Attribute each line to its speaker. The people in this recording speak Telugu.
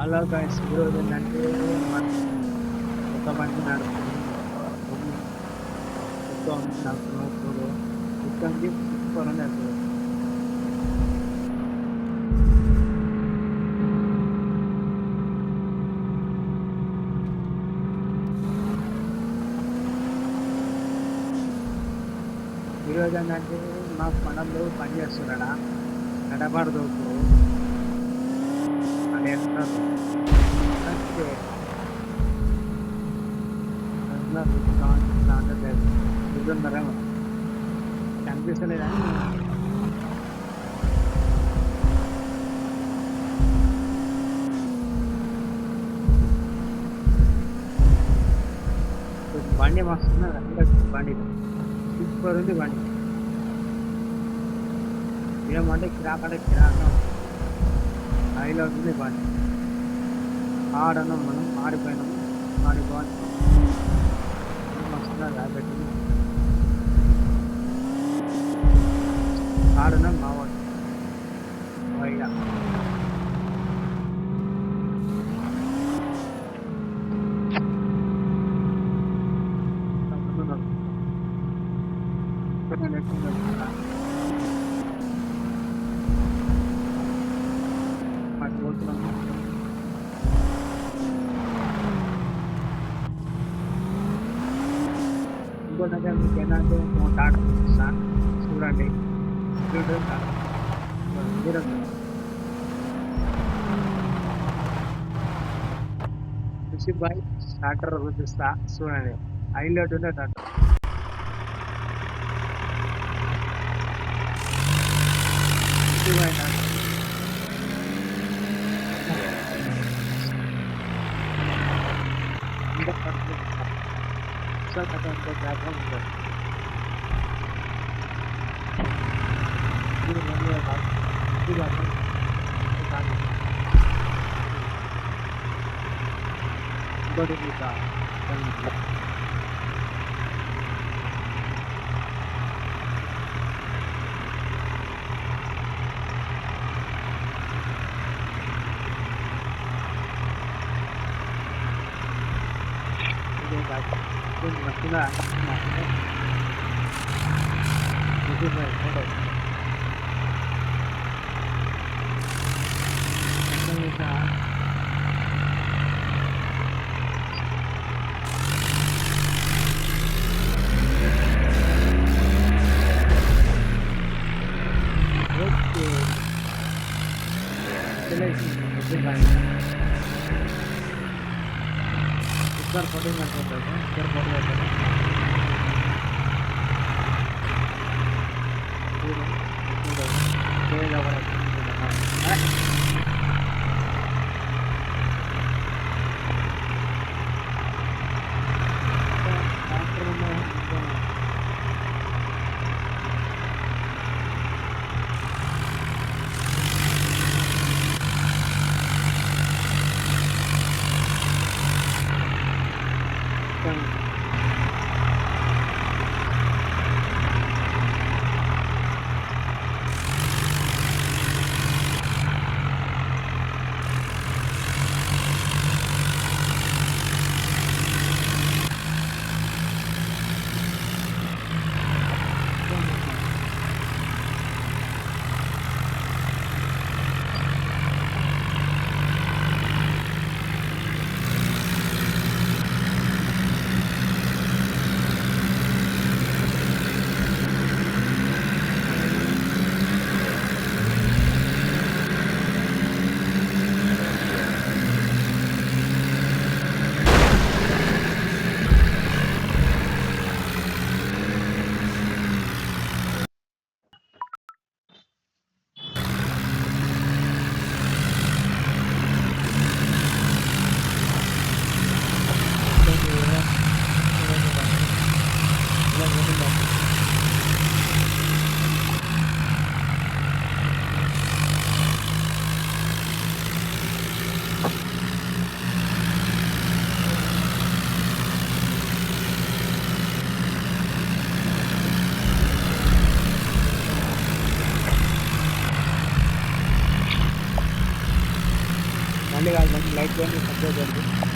Speaker 1: హలో గైస్, ఈరోజు ఏంటంటే కొత్త బండి నడుపుతున్నాం. కొన్ని కొత్త ఉంది నడుపుతున్నాం. ఇప్పుడు ఇక్కడి సూపర్ ఉంది అసలు. ఈరోజు ఏంటంటే మా పనులు పని చేస్తున్నాడా నడబడదు ఇప్పుడు అని అంటున్నారు. అంటే నిజందరేమో కనిపిస్తలేదని బండి మస్తున్నది. బండి సూపర్ ఉంది బండి. ఏమంటే కిరాకంటే కిరాక హైలో ఉంది బండి. ఆడన్నాం మనం ఆడిపోయినాం. ఆడిపోవాలి మస్తున్నది కాబట్టి ఆడున్నాం మావాడు పైగా ఇంకోటంటే మీకు ఏంటంటే టాటా చూడండి కృషి బాయ్ స్టార్టర్ చూపిస్తా చూడండి. హైలైట్ ఉండే టాటర్ కృషి బాయ్ టాటర్ జాగ్రత్త ఉంటుంది. ఇంకోటి నచ్చిందా ఇద్దరు ఫోటో ಮಾಡ್ಕೊಬೇಕು. ఇద్దరు ఫోటో మళ్ళీ కాదు, మళ్ళీ లైట్ చేయండి, సబ్స్క్రైబ్ చేయండి.